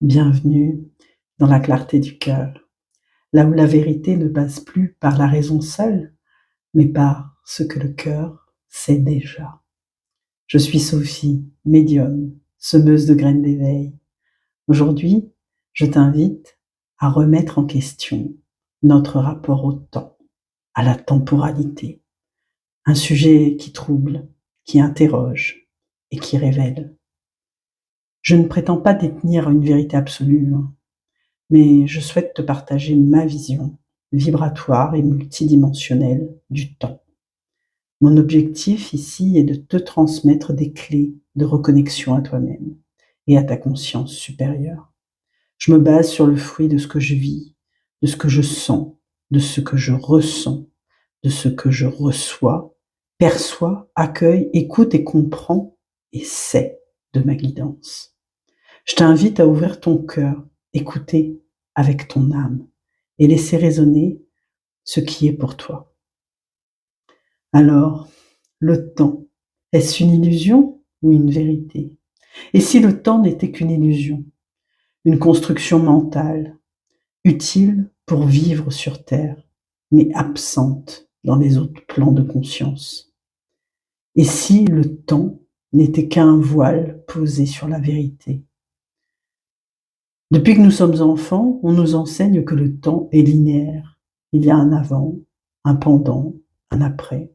Bienvenue dans la clarté du cœur, là où la vérité ne passe plus par la raison seule, mais par ce que le cœur sait déjà. Je suis Sophie, médium, semeuse de graines d'éveil. Aujourd'hui, je t'invite à remettre en question notre rapport au temps, à la temporalité, un sujet qui trouble, qui interroge et qui révèle. Je ne prétends pas détenir une vérité absolue, mais je souhaite te partager ma vision vibratoire et multidimensionnelle du temps. Mon objectif ici est de te transmettre des clés de reconnexion à toi-même et à ta conscience supérieure. Je me base sur le fruit de ce que je vis, de ce que je sens, de ce que je ressens, de ce que je reçois, perçois, accueille, écoute et comprends et sais de ma guidance. Je t'invite à ouvrir ton cœur, écouter avec ton âme et laisser résonner ce qui est pour toi. Alors, le temps, est-ce une illusion ou une vérité? Et si le temps n'était qu'une illusion, une construction mentale, utile pour vivre sur Terre, mais absente dans les autres plans de conscience? Et si le temps n'était qu'un voile posé sur la vérité? Depuis que nous sommes enfants, on nous enseigne que le temps est linéaire. Il y a un avant, un pendant, un après.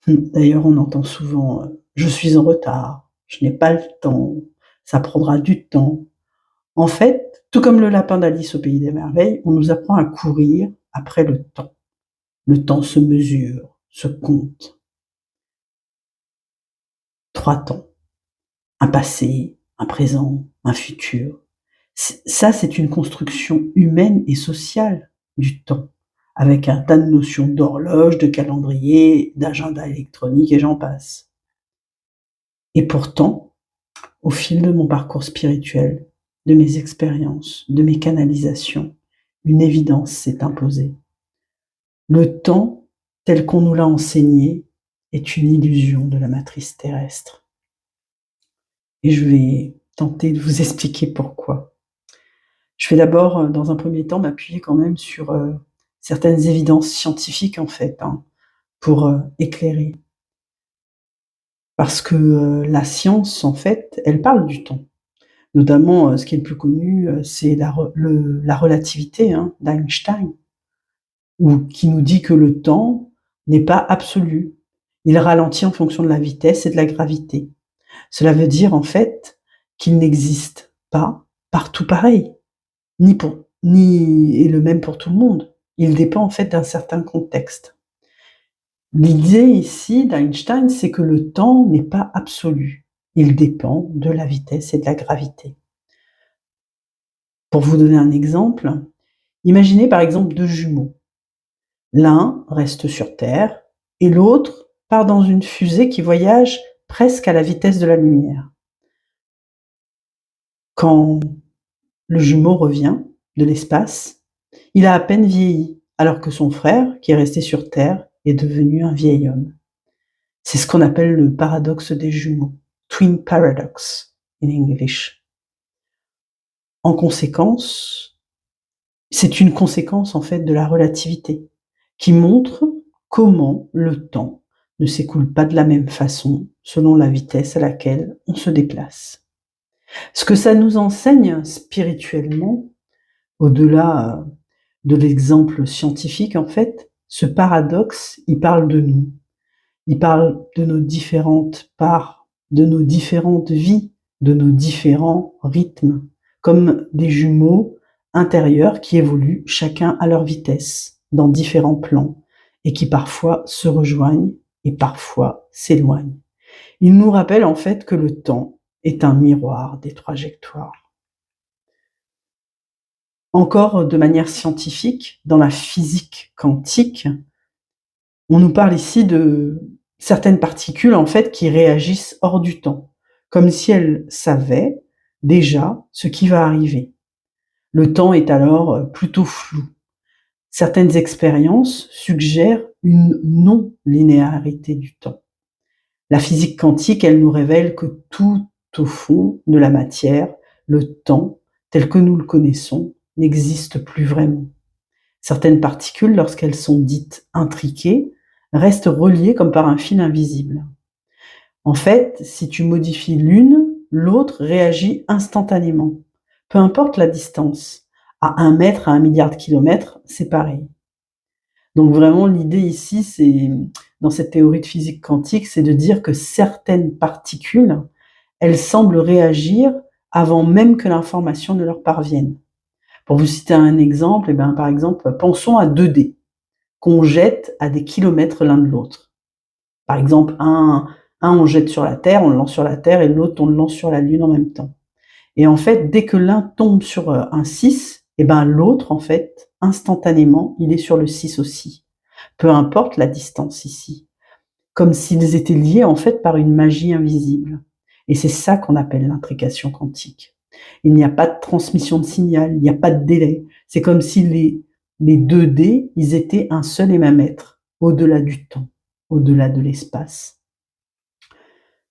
D'ailleurs, on entend souvent je suis en retard, je n'ai pas le temps, ça prendra du temps. En fait, tout comme le lapin d'Alice au pays des merveilles, on nous apprend à courir après le temps. Le temps se mesure, se compte. 3 temps. Un passé, un présent, un futur. Ça, c'est une construction humaine et sociale du temps, avec un tas de notions d'horloge, de calendrier, d'agenda électronique et j'en passe. Et pourtant, au fil de mon parcours spirituel, de mes expériences, de mes canalisations, une évidence s'est imposée. Le temps, tel qu'on nous l'a enseigné, est une illusion de la matrice terrestre. Et je vais tenter de vous expliquer pourquoi. Je vais d'abord, dans un premier temps, m'appuyer quand même sur certaines évidences scientifiques, en fait, pour éclairer. Parce que la science, en fait, elle parle du temps. Notamment, ce qui est le plus connu, c'est la relativité d'Einstein, qui nous dit que le temps n'est pas absolu. Il ralentit en fonction de la vitesse et de la gravité. Cela veut dire, en fait, qu'il n'existe pas partout pareil. Ni et le même pour tout le monde. Il dépend en fait d'un certain contexte. L'idée ici d'Einstein, c'est que le temps n'est pas absolu. Il dépend de la vitesse et de la gravité. Pour vous donner un exemple, imaginez par exemple 2 jumeaux. L'un reste sur Terre et l'autre part dans une fusée qui voyage presque à la vitesse de la lumière. Quand le jumeau revient de l'espace, il a à peine vieilli, alors que son frère, qui est resté sur Terre, est devenu un vieil homme. C'est ce qu'on appelle le paradoxe des jumeaux, twin paradox in English. En conséquence, c'est une conséquence en fait de la relativité, qui montre comment le temps ne s'écoule pas de la même façon selon la vitesse à laquelle on se déplace. Ce que ça nous enseigne spirituellement, au-delà de l'exemple scientifique, en fait, ce paradoxe, il parle de nous. Il parle de nos différentes parts, de nos différentes vies, de nos différents rythmes, comme des jumeaux intérieurs qui évoluent chacun à leur vitesse, dans différents plans, et qui parfois se rejoignent et parfois s'éloignent. Il nous rappelle en fait que le temps est un miroir des trajectoires. Encore de manière scientifique, dans la physique quantique, on nous parle ici de certaines particules en fait qui réagissent hors du temps, comme si elles savaient déjà ce qui va arriver. Le temps est alors plutôt flou. Certaines expériences suggèrent une non-linéarité du temps. La physique quantique, elle nous révèle que tout au fond de la matière le temps, tel que nous le connaissons, n'existe plus vraiment. Certaines particules, lorsqu'elles sont dites intriquées, restent reliées comme par un fil invisible. En fait, si tu modifies l'une, l'autre réagit instantanément. Peu importe la distance. À 1 mètre, à 1 milliard de kilomètres, c'est pareil. Donc vraiment, l'idée ici, c'est, dans cette théorie de physique quantique, c'est de dire que certaines particules, elles semblent réagir avant même que l'information ne leur parvienne. Pour vous citer un exemple, par exemple, pensons à 2 dés qu'on jette à des kilomètres l'un de l'autre. Par exemple, un on jette sur la Terre, on le lance sur la Terre, et l'autre, on le lance sur la Lune en même temps. Et en fait, dès que l'un tombe sur un 6, l'autre, en fait, instantanément, il est sur le 6 aussi. Peu importe la distance ici. Comme s'ils étaient liés, en fait, par une magie invisible. Et c'est ça qu'on appelle l'intrication quantique. Il n'y a pas de transmission de signal, il n'y a pas de délai. C'est comme si les 2 dés, ils étaient un seul et même être, au-delà du temps, au-delà de l'espace.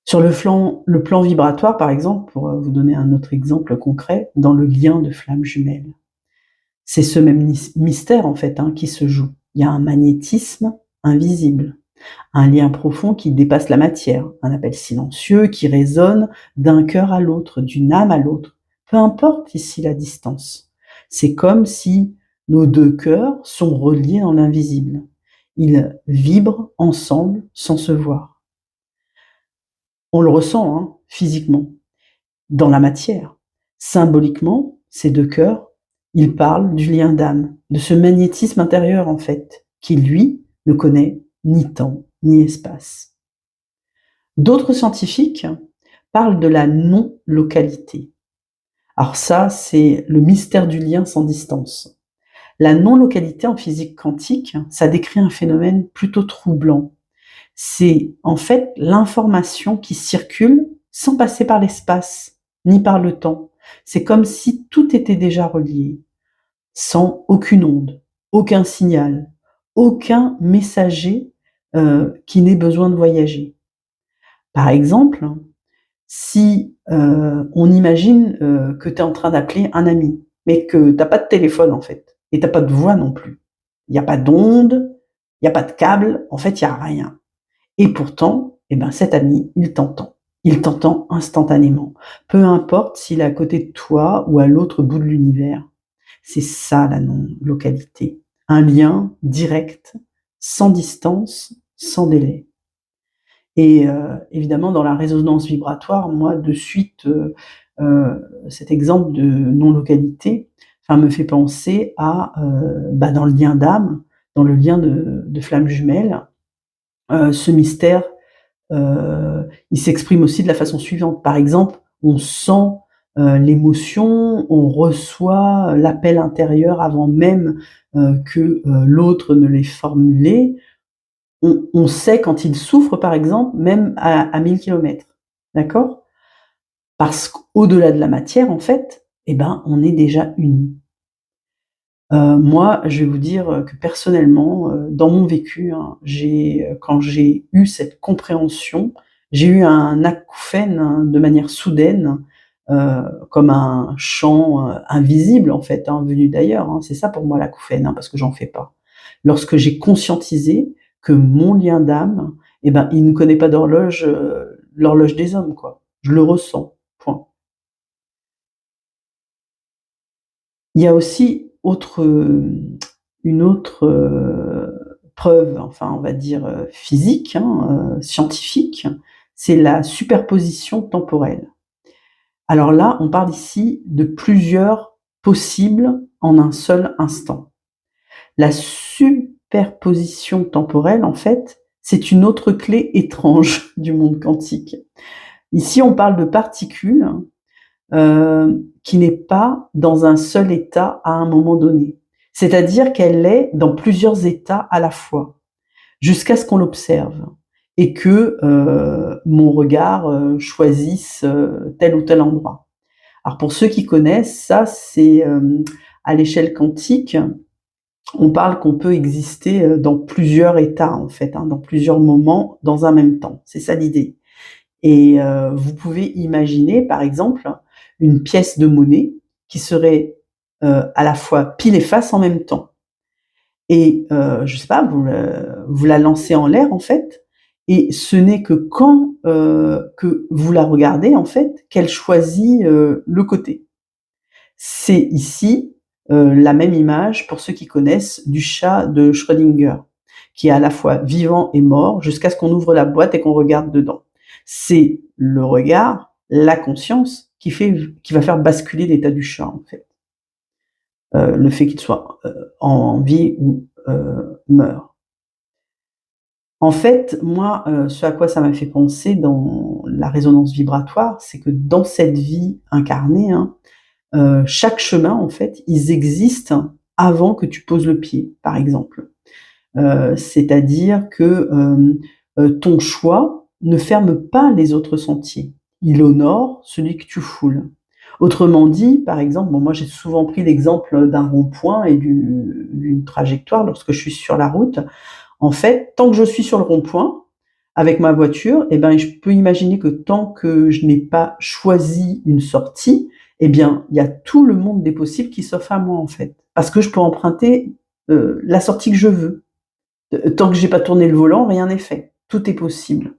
Sur le plan vibratoire, par exemple, pour vous donner un autre exemple concret, dans le lien de flammes jumelles. C'est ce même mystère, en fait, qui se joue. Il y a un magnétisme invisible, un lien profond qui dépasse la matière, un appel silencieux qui résonne d'un cœur à l'autre, d'une âme à l'autre, peu importe ici la distance. C'est comme si nos 2 cœurs sont reliés dans l'invisible. Ils vibrent ensemble sans se voir. On le ressent physiquement, dans la matière. Symboliquement, ces 2 cœurs, ils parlent du lien d'âme, de ce magnétisme intérieur en fait, qui lui ne connaît ni temps ni espace. D'autres scientifiques parlent de la non-localité. Alors ça, c'est le mystère du lien sans distance. La non-localité en physique quantique, ça décrit un phénomène plutôt troublant. C'est en fait l'information qui circule sans passer par l'espace, ni par le temps. C'est comme si tout était déjà relié, sans aucune onde, aucun signal, aucun messager qui n'ait besoin de voyager. Par exemple, si on imagine que tu es en train d'appeler un ami, mais que tu n'as pas de téléphone en fait, et tu n'as pas de voix non plus. Il n'y a pas d'onde, il n'y a pas de câble, en fait il n'y a rien. Et pourtant, cet ami, il t'entend. Il t'entend instantanément. Peu importe s'il est à côté de toi ou à l'autre bout de l'univers. C'est ça la non-localité. Un lien direct, sans distance, sans délai. Et évidemment, dans la résonance vibratoire, moi, de suite, cet exemple de non-localité, me fait penser à, dans le lien d'âme, dans le lien de flammes jumelles, ce mystère, il s'exprime aussi de la façon suivante. Par exemple, on sent l'émotion, on reçoit l'appel intérieur avant même que l'autre ne l'ait formulé. On sait quand il souffre, par exemple, même à 1000 kilomètres. D'accord? Parce qu'au-delà de la matière, en fait, on est déjà unis. Moi, je vais vous dire que personnellement, dans mon vécu, quand j'ai eu cette compréhension, j'ai eu un acouphène de manière soudaine, comme un chant, invisible en fait, venu d'ailleurs, C'est ça pour moi l'acouphène, parce que j'en fais pas. Lorsque j'ai conscientisé que mon lien d'âme, il ne connaît pas d'horloge, l'horloge des hommes, quoi. Je le ressens, point. Il y a aussi une autre preuve, on va dire physique, scientifique, c'est la superposition temporelle. Alors là, on parle ici de plusieurs possibles en un seul instant. La superposition temporelle, en fait, c'est une autre clé étrange du monde quantique. Ici, on parle de particules qui n'est pas dans un seul état à un moment donné. C'est-à-dire qu'elle est dans plusieurs états à la fois, jusqu'à ce qu'on l'observe et que mon regard choisisse tel ou tel endroit. Alors pour ceux qui connaissent, ça c'est à l'échelle quantique, on parle qu'on peut exister dans plusieurs états en fait, dans plusieurs moments dans un même temps. C'est ça l'idée. Et vous pouvez imaginer par exemple une pièce de monnaie qui serait à la fois pile et face en même temps. Et je sais pas, vous la lancez en l'air en fait, et ce n'est que quand que vous la regardez en fait qu'elle choisit le côté. C'est ici la même image pour ceux qui connaissent du chat de Schrödinger, qui est à la fois vivant et mort jusqu'à ce qu'on ouvre la boîte et qu'on regarde dedans. C'est le regard, la conscience qui va faire basculer l'état du chat en fait. Le fait qu'il soit en vie ou meurt. En fait, moi, ce à quoi ça m'a fait penser dans la résonance vibratoire, c'est que dans cette vie incarnée, hein, chaque chemin, en fait, ils existent avant que tu poses le pied, par exemple. C'est-à-dire que ton choix ne ferme pas les autres sentiers. Il honore celui que tu foules. Autrement dit, par exemple, bon, moi j'ai souvent pris l'exemple d'un rond-point et d'une trajectoire lorsque je suis sur la route. En fait, tant que je suis sur le rond-point avec ma voiture, eh ben, je peux imaginer que tant que je n'ai pas choisi une sortie, eh bien, il y a tout le monde des possibles qui s'offre à moi en fait, parce que je peux emprunter la sortie que je veux. Tant que j'ai pas tourné le volant, rien n'est fait. Tout est possible.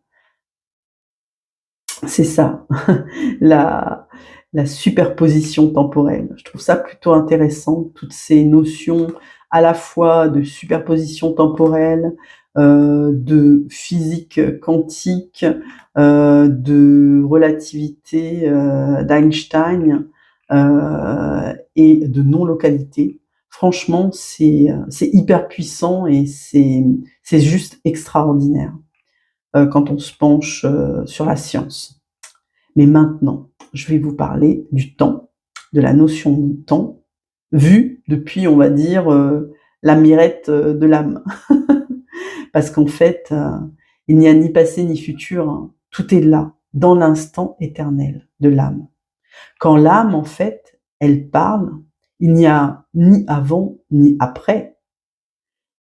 C'est ça, la, la superposition temporelle. Je trouve ça plutôt intéressant, toutes ces notions à la fois de superposition temporelle, de physique quantique, de relativité d'Einstein et de non-localité. Franchement, c'est hyper puissant et c'est juste extraordinaire quand on se penche sur la science. Mais maintenant, je vais vous parler du temps, de la notion de temps, vue depuis, on va dire, la mirette de l'âme. Parce qu'en fait, il n'y a ni passé ni futur, hein. Tout est là, dans l'instant éternel de l'âme. Quand l'âme, en fait, elle parle, il n'y a ni avant ni après.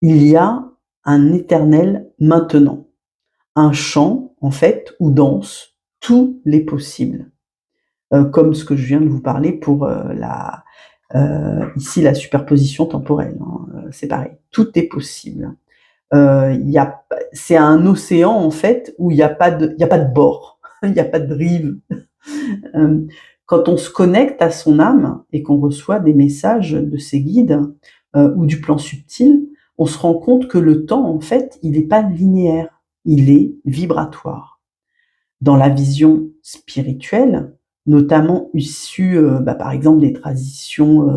Il y a un éternel maintenant. Un chant, en fait, où dansent tous les possibles. Comme ce que je viens de vous parler pour ici la superposition temporelle, hein, c'est pareil, tout est possible. C'est un océan en fait où il n'y a pas de bord, il n'y a pas de rive. Quand on se connecte à son âme et qu'on reçoit des messages de ses guides ou du plan subtil, on se rend compte que le temps en fait il n'est pas linéaire, il est vibratoire. Dans la vision spirituelle, notamment issue, par exemple des traditions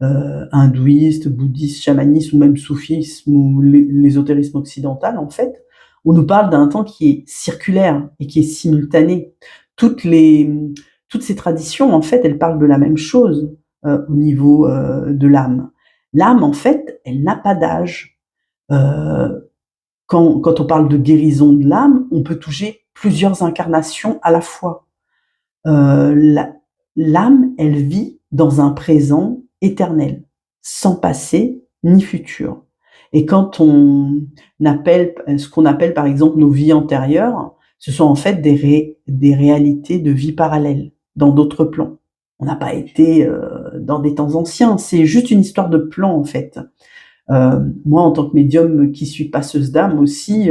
hindouistes, bouddhistes, chamanistes ou même soufisme ou l'ésotérisme occidental, en fait, on nous parle d'un temps qui est circulaire et qui est simultané. Toutes ces traditions, en fait, elles parlent de la même chose au niveau de l'âme. L'âme, en fait, elle n'a pas d'âge. Quand on parle de guérison de l'âme, on peut toucher plusieurs incarnations à la fois. L'âme, elle vit dans un présent éternel, sans passé ni futur. Et quand on appelle ce qu'on appelle par exemple nos vies antérieures, ce sont en fait des réalités de vie parallèles, dans d'autres plans. On n'a pas été dans des temps anciens, c'est juste une histoire de plan en fait. Moi, en tant que médium qui suis passeuse d'âme aussi,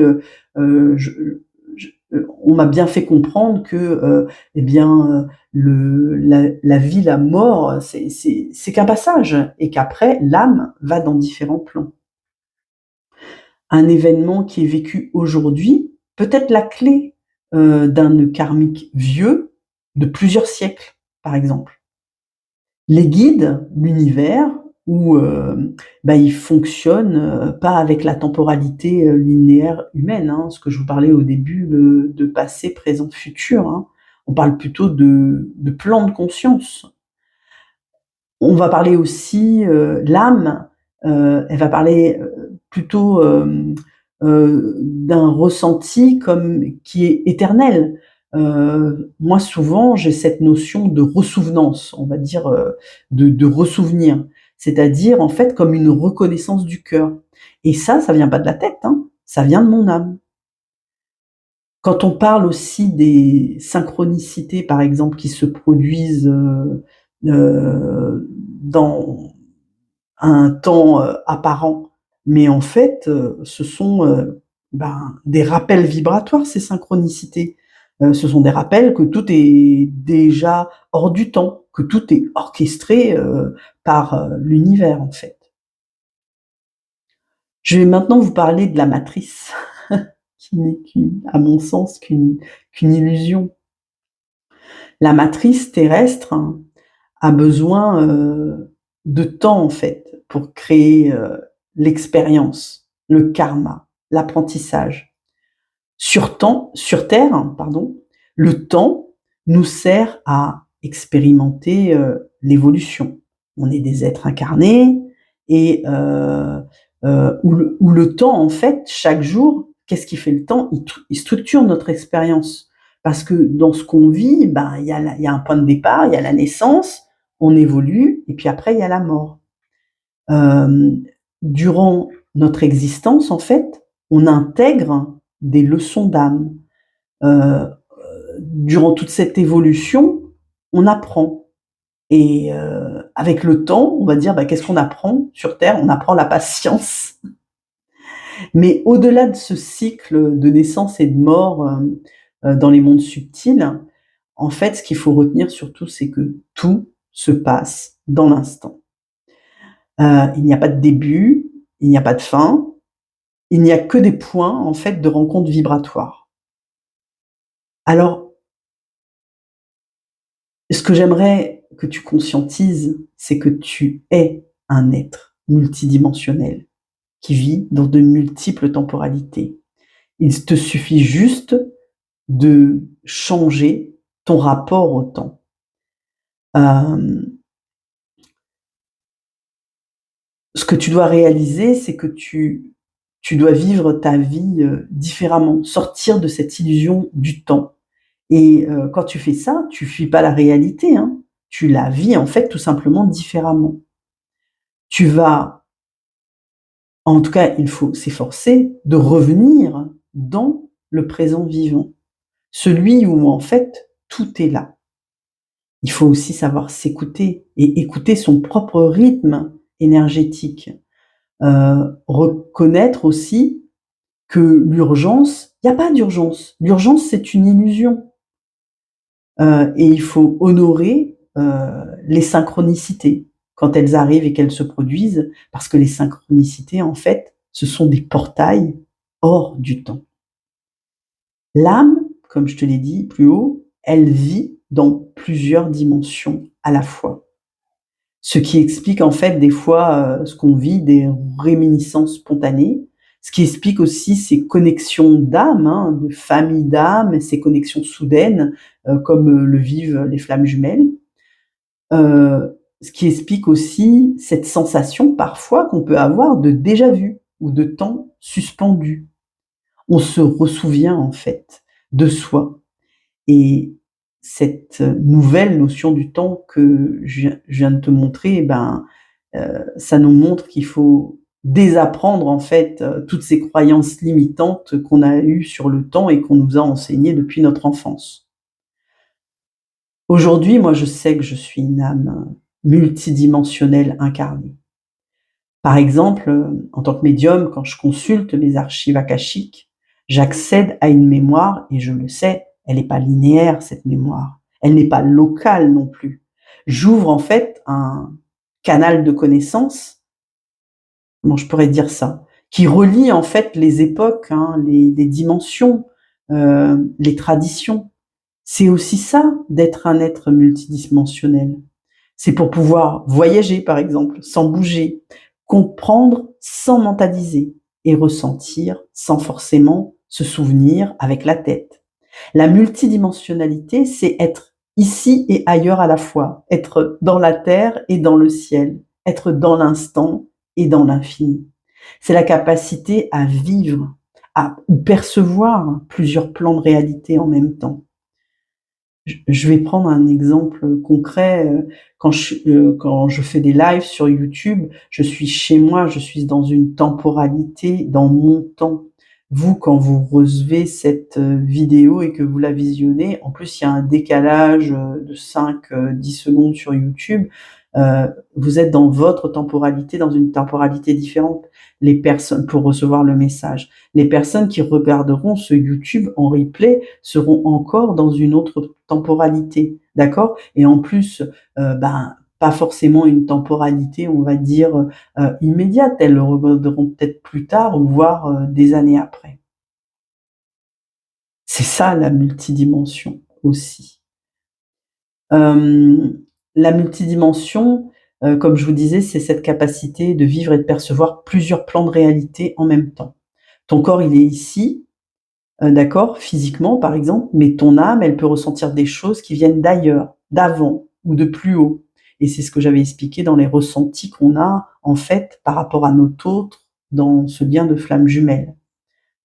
on m'a bien fait comprendre que, eh bien, la vie, la mort, c'est qu'un passage et qu'après, l'âme va dans différents plans. Un événement qui est vécu aujourd'hui peut être la clé d'un nœud karmique vieux de plusieurs siècles, par exemple. Les guides, l'univers, où ils fonctionnent pas avec la temporalité linéaire humaine, hein, ce que je vous parlais au début de passé, présent, futur. Hein. On parle plutôt de plan de conscience. On va parler aussi l'âme, elle va parler plutôt d'un ressenti comme qui est éternel. Moi, souvent, j'ai cette notion de ressouvenance, on va dire, de ressouvenir. C'est-à-dire, en fait, comme une reconnaissance du cœur. Et ça vient pas de la tête, hein, ça vient de mon âme. Quand on parle aussi des synchronicités, par exemple, qui se produisent dans un temps apparent, mais en fait, ce sont des rappels vibratoires, ces synchronicités. Ce sont des rappels que tout est déjà hors du temps, que tout est orchestré par l'univers, en fait. Je vais maintenant vous parler de la matrice, qui n'est à mon sens, qu'une illusion. La matrice terrestre a besoin de temps, en fait, pour créer l'expérience, le karma, l'apprentissage. Sur Terre, pardon, le temps nous sert à expérimenter l'évolution. On est des êtres incarnés et où le temps, en fait, chaque jour, qu'est-ce qui fait le temps? Il structure notre expérience. Parce que dans ce qu'on vit, il y a un point de départ, il y a la naissance, on évolue, et puis après, il y a la mort. Durant notre existence, en fait, on intègre des leçons d'âme. Durant toute cette évolution, on apprend. Et avec le temps, on va dire, qu'est-ce qu'on apprend sur Terre? On apprend la patience. Mais au-delà de ce cycle de naissance et de mort dans les mondes subtils, en fait, ce qu'il faut retenir surtout, c'est que tout se passe dans l'instant. Il n'y a pas de début, il n'y a pas de fin, il n'y a que des points, en fait, de rencontre vibratoire. Alors, ce que j'aimerais que tu conscientises, c'est que tu es un être multidimensionnel qui vit dans de multiples temporalités. Il te suffit juste de changer ton rapport au temps. Ce que tu dois réaliser, c'est que tu dois vivre ta vie différemment, sortir de cette illusion du temps. Et quand tu fais ça, tu fuis pas la réalité, hein. Tu la vis en fait tout simplement différemment. Tu vas, en tout cas, il faut s'efforcer de revenir dans le présent vivant, celui où en fait tout est là. Il faut aussi savoir s'écouter et écouter son propre rythme énergétique. Reconnaître aussi que l'urgence, il n'y a pas d'urgence. L'urgence, c'est une illusion. Et il faut honorer les synchronicités quand elles arrivent et qu'elles se produisent, parce que les synchronicités, en fait, ce sont des portails hors du temps. L'âme, comme je te l'ai dit plus haut, elle vit dans plusieurs dimensions à la fois. Ce qui explique en fait des fois ce qu'on vit, des réminiscences spontanées, ce qui explique aussi ces connexions d'âme, de famille d'âme, ces connexions soudaines, comme le vivent les flammes jumelles. Ce qui explique aussi cette sensation parfois qu'on peut avoir de déjà-vu ou de temps suspendu. On se ressouvient en fait de soi. Et cette nouvelle notion du temps que je viens de te montrer, ça nous montre qu'il faut désapprendre en fait toutes ces croyances limitantes qu'on a eues sur le temps et qu'on nous a enseignées depuis notre enfance. Aujourd'hui, moi, je sais que je suis une âme multidimensionnelle incarnée. Par exemple, en tant que médium, quand je consulte mes archives akashiques, j'accède à une mémoire et je le sais, elle n'est pas linéaire, cette mémoire. Elle n'est pas locale non plus. J'ouvre en fait un canal de connaissances, comment je pourrais dire ça, qui relie en fait les époques, les dimensions, les traditions. C'est aussi ça d'être un être multidimensionnel. C'est pour pouvoir voyager, par exemple, sans bouger, comprendre sans mentaliser et ressentir sans forcément se souvenir avec la tête. La multidimensionnalité, c'est être ici et ailleurs à la fois, être dans la terre et dans le ciel, être dans l'instant et dans l'infini. C'est la capacité à vivre, à percevoir plusieurs plans de réalité en même temps. Je vais prendre un exemple concret. Quand je fais des lives sur YouTube, je suis chez moi, je suis dans une temporalité, dans mon temps. vous, quand vous recevez cette, vidéo et que vous la visionnez, en plus il y a un décalage, de 5-10 secondes sur YouTube, vous êtes dans votre temporalité, dans une temporalité différente. Les personnes pour recevoir le message. Les personnes qui regarderont ce YouTube en replay seront encore dans une autre temporalité, d'accord? Et en plus, pas forcément une temporalité, on va dire, immédiate. Elles le regarderont peut-être plus tard ou voire, des années après. C'est ça la multidimension aussi. La multidimension, comme je vous disais, c'est cette capacité de vivre et de percevoir plusieurs plans de réalité en même temps. Ton corps, il est ici, d'accord, physiquement par exemple, mais ton âme, elle peut ressentir des choses qui viennent d'ailleurs, d'avant ou de plus haut. Et c'est ce que j'avais expliqué dans les ressentis qu'on a, en fait, par rapport à notre autre dans ce lien de flammes jumelles,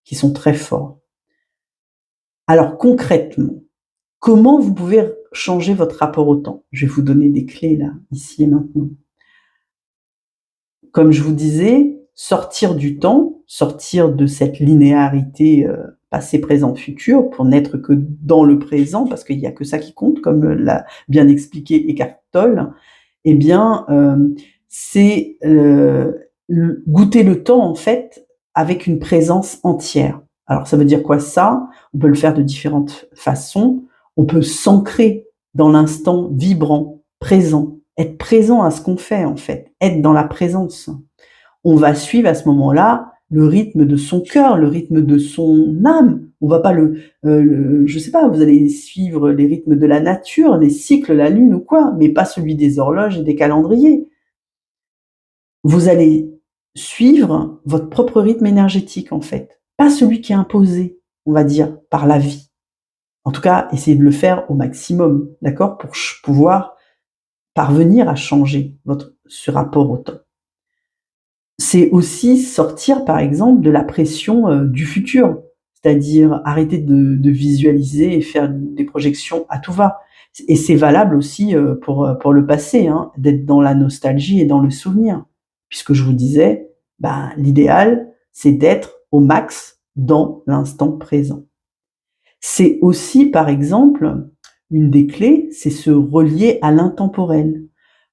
qui sont très forts. Alors concrètement, comment vous pouvez changer votre rapport au temps? Je vais vous donner des clés là, ici et maintenant. Comme je vous disais, sortir du temps, sortir de cette linéarité, passé, présent, futur, pour n'être que dans le présent, parce qu'il y a que ça qui compte, comme l'a bien expliqué Eckhart Tolle. Eh bien, c'est, goûter le temps, en fait, avec une présence entière. Alors ça veut dire quoi ça? On peut le faire de différentes façons. On peut s'ancrer dans l'instant vibrant, présent, être présent à ce qu'on fait, en fait, être dans la présence. On va suivre à ce moment-là le rythme de son cœur, le rythme de son âme. On va pas je sais pas, vous allez suivre les rythmes de la nature, les cycles, la lune ou quoi, mais pas celui des horloges et des calendriers. Vous allez suivre votre propre rythme énergétique, en fait, pas celui qui est imposé, on va dire, par la vie. En tout cas, essayez de le faire au maximum, d'accord? Pour pouvoir parvenir à changer ce rapport au temps. C'est aussi sortir, par exemple, de la pression, du futur. C'est-à-dire arrêter de visualiser et faire des projections à tout va. Et c'est valable aussi, pour le passé, hein, d'être dans la nostalgie et dans le souvenir. Puisque je vous disais, l'idéal, c'est d'être au max dans l'instant présent. C'est aussi, par exemple, une des clés, c'est se relier à l'intemporel.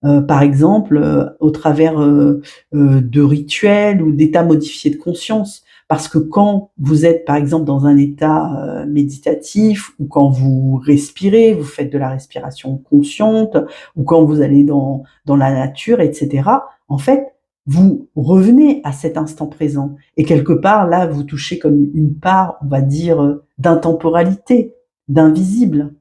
Par exemple, au travers, de rituels ou d'états modifiés de conscience. Parce que quand vous êtes, par exemple, dans un état, méditatif ou quand vous respirez, vous faites de la respiration consciente ou quand vous allez dans la nature et cetera, en fait, vous revenez à cet instant présent et quelque part, là, vous touchez comme une part, on va dire, d'intemporalité, d'invisible.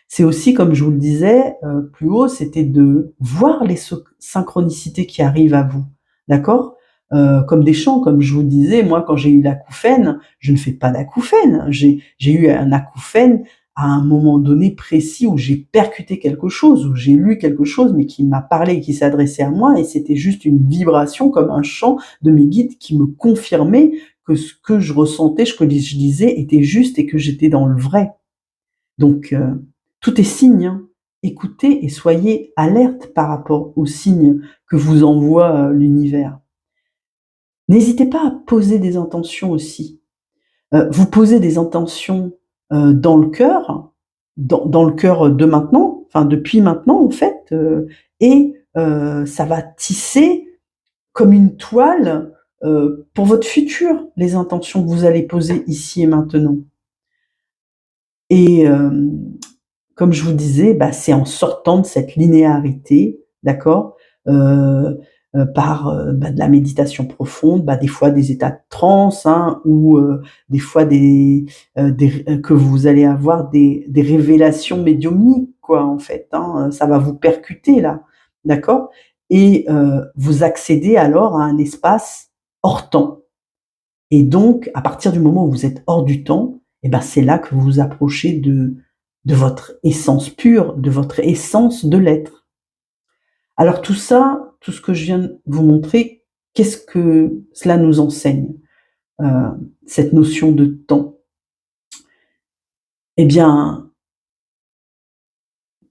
C'est aussi, comme je vous le disais, plus haut, c'était de voir les synchronicités qui arrivent à vous, d'accord? Comme des chants, comme je vous disais, moi, quand j'ai eu l'acouphène, je ne fais pas d'acouphène. J'ai eu un acouphène à un moment donné précis où j'ai percuté quelque chose, où j'ai lu quelque chose, mais qui m'a parlé et qui s'est adressé à moi et c'était juste une vibration comme un chant de mes guides qui me confirmait que ce que je ressentais, ce que je disais était juste et que j'étais dans le vrai. Donc, tout est signe, hein. Écoutez et soyez alerte par rapport aux signes que vous envoie, l'univers. N'hésitez pas à poser des intentions aussi. Vous posez des intentions, dans le cœur, dans le cœur de maintenant, enfin depuis maintenant en fait, et ça va tisser comme une toile, pour votre futur, les intentions que vous allez poser ici et maintenant. Et comme je vous disais, c'est en sortant de cette linéarité, d'accord? Heu par, de la méditation profonde, des fois des états de transe, hein, ou des fois que vous allez avoir des révélations médiumniques quoi, en fait, hein, ça va vous percuter là, d'accord? Et vous accédez alors à un espace hors temps. Et donc, à partir du moment où vous êtes hors du temps, c'est là que vous vous approchez de votre essence pure, de votre essence de l'être. Alors tout ça, tout ce que je viens de vous montrer, qu'est-ce que cela nous enseigne, heu, cette notion de temps? Eh bien,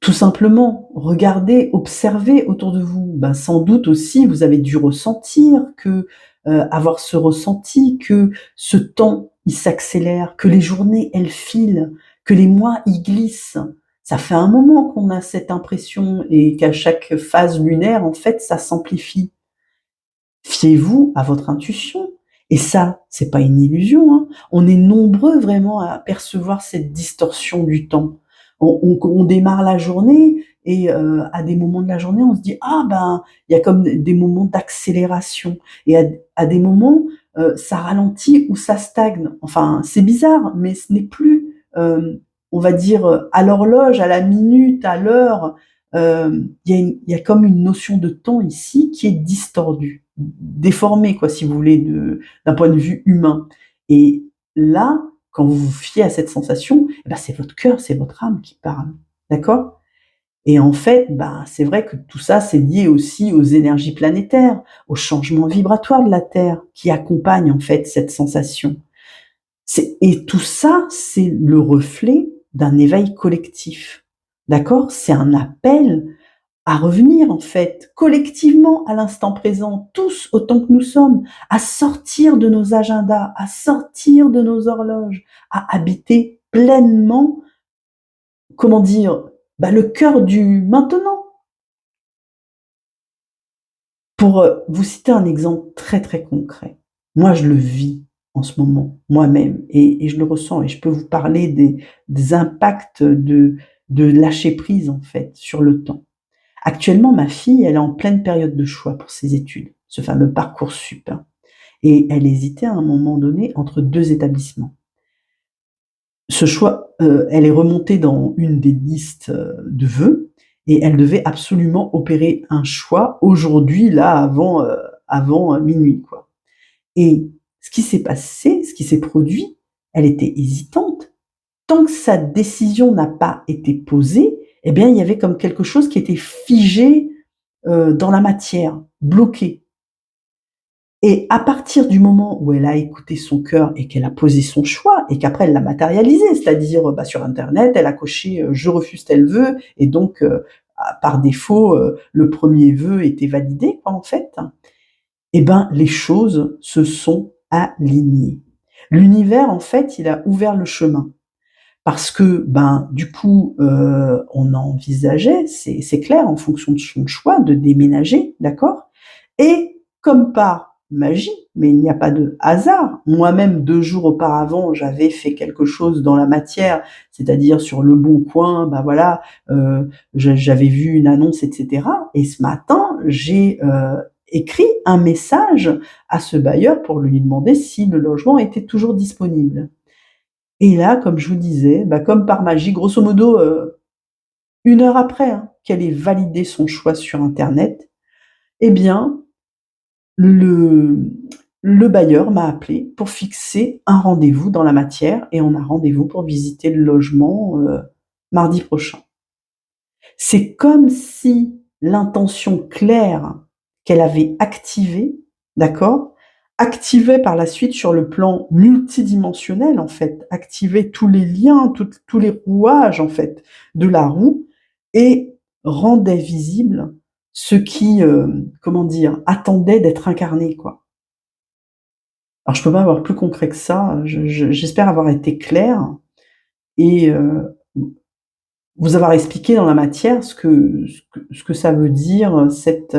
tout simplement, regardez, observez autour de vous. Sans doute aussi, vous avez dû ressentir que, avoir ce ressenti que ce temps ils s'accélèrent, que les journées, elles filent, que les mois, ils glissent. Ça fait un moment qu'on a cette impression et qu'à chaque phase lunaire, en fait, ça s'amplifie. Fiez-vous à votre intuition. Et ça, c'est pas une illusion, hein. On est nombreux vraiment à percevoir cette distorsion du temps. On démarre la journée et à des moments de la journée, on se dit: «Ah ben, il y a comme des moments d'accélération» et à des moments, ça ralentit ou ça stagne. Enfin, c'est bizarre, mais ce n'est plus, on va dire, à l'horloge, à la minute, à l'heure. Il y a comme une notion de temps ici qui est distordue, déformée quoi, si vous voulez, d'un point de vue humain. Et là, quand vous vous fiez à cette sensation, eh ben, c'est votre cœur, c'est votre âme qui parle, d'accord? Et en fait, ben, c'est vrai que tout ça, c'est lié aussi aux énergies planétaires, aux changements vibratoires de la Terre qui accompagnent en fait cette sensation. Et tout ça, c'est le reflet d'un éveil collectif, d'accord? C'est un appel à revenir en fait, collectivement à l'instant présent, tous autant que nous sommes, à sortir de nos agendas, à sortir de nos horloges, à habiter pleinement, comment dire? Bah, le cœur du maintenant. Pour, vous citer un exemple très, très concret. Moi, je le vis en ce moment, moi-même et je le ressens et je peux vous parler des impacts de lâcher prise en fait, sur le temps. Actuellement, ma fille, elle est en pleine période de choix pour ses études, ce fameux Parcoursup, hein, et elle hésitait à un moment donné entre 2 établissements. Ce choix, elle est remontée dans une des listes, de vœux et elle devait absolument opérer un choix aujourd'hui, là, avant, minuit, quoi. Et ce qui s'est passé, ce qui s'est produit, elle était hésitante. Tant que sa décision n'a pas été posée, eh bien, il y avait comme quelque chose qui était figé, dans la matière, bloqué. Et à partir du moment où elle a écouté son cœur et qu'elle a posé son choix et qu'après elle l'a matérialisé, c'est-à-dire, bah, sur internet, elle a coché, «Je refuse tel vœu» et donc, par défaut, le premier vœu était validé quoi, en fait. Et ben, les choses se sont alignées. L'univers, en fait, il a ouvert le chemin parce que, ben, du coup, on envisageait, c'est clair, en fonction de son choix, de déménager, d'accord? Et comme par magie, mais il n'y a pas de hasard, moi-même 2 jours auparavant, j'avais fait quelque chose dans la matière, c'est-à-dire sur Le Bon Coin, bah, voilà, j'avais vu une annonce et cetera et ce matin, j'ai, écrit un message à ce bailleur pour lui demander si le logement était toujours disponible. Et là, comme je vous disais, bah, comme par magie, grosso modo, 1 heure après, hein, qu'elle ait validé son choix sur internet, eh bien, le le bailleur m'a appelé pour fixer un rendez-vous dans la matière et on a rendez-vous pour visiter le logement, mardi prochain. C'est comme si l'intention claire qu'elle avait activée, d'accord? Activait par la suite sur le plan multidimensionnel, en fait, activait tous les liens, tous les rouages, en fait, de la roue et rendait visible ce qui, comment dire? Attendait d'être incarné, quoi. Alors je peux pas avoir plus concret que ça, j'espère avoir été claire et vous avoir expliqué dans la matière ce que ça veut dire, cette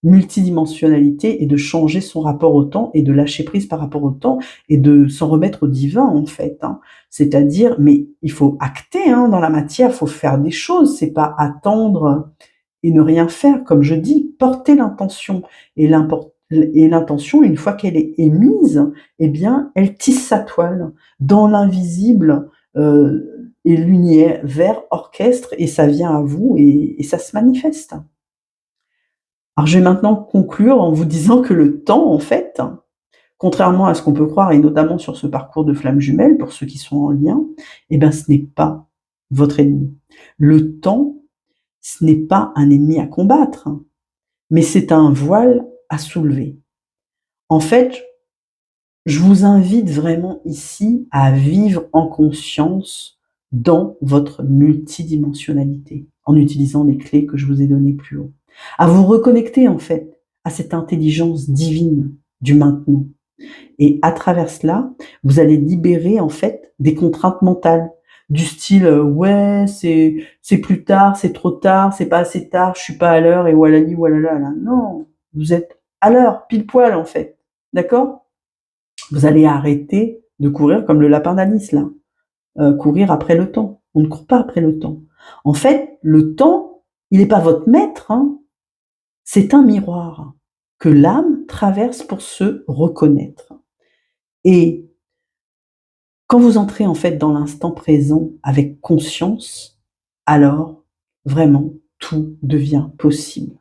multidimensionnalité et de changer son rapport au temps et de lâcher prise par rapport au temps et de s'en remettre au divin, en fait, hein. C'est-à-dire mais il faut acter, hein, dans la matière, il faut faire des choses, c'est pas attendre et ne rien faire. Comme je dis, porter l'intention et l'intention, une fois qu'elle est émise, eh bien, elle tisse sa toile dans l'invisible, et l'univers orchestre et ça vient à vous et ça se manifeste. Alors je vais maintenant conclure en vous disant que le temps, en fait, contrairement à ce qu'on peut croire et notamment sur ce parcours de flammes jumelles, pour ceux qui sont en lien, eh ben, ce n'est pas votre ennemi. Le temps, ce n'est pas un ennemi à combattre, hein, mais c'est un voile à soulever. En fait, je vous invite vraiment ici à vivre en conscience dans votre multidimensionnalité, en utilisant les clés que je vous ai données plus haut. À vous reconnecter en fait à cette intelligence divine du maintenant. Et à travers cela, vous allez libérer en fait des contraintes mentales du style, «Ouais, c'est plus tard, c'est trop tard, c'est pas assez tard, je suis pas à l'heure et walali walala là». Non, vous êtes à l'heure, pile poil en fait, d'accord? Vous allez arrêter de courir comme le lapin d'Alice là, courir après le temps. On ne court pas après le temps. En fait, le temps, il est pas votre maître, hein, c'est un miroir que l'âme traverse pour se reconnaître. Et quand vous entrez en fait dans l'instant présent avec conscience, alors vraiment tout devient possible.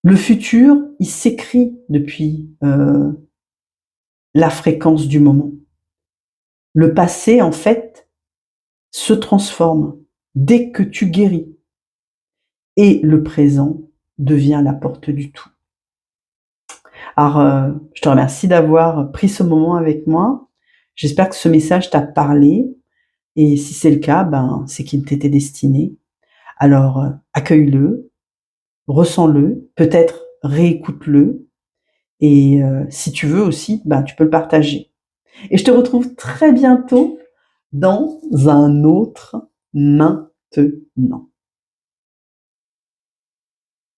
Le futur, il s'écrit depuis, la fréquence du moment. Le passé en fait se transforme dès que tu guéris et le présent devient la porte du tout. Alors, je te remercie d'avoir pris ce moment avec moi. J'espère que ce message t'a parlé et si c'est le cas, ben, c'est qu'il t'était destiné. Alors, accueille-le, ressens-le, peut-être réécoute-le et si tu veux aussi, ben, tu peux le partager. Et je te retrouve très bientôt dans un autre maintenant.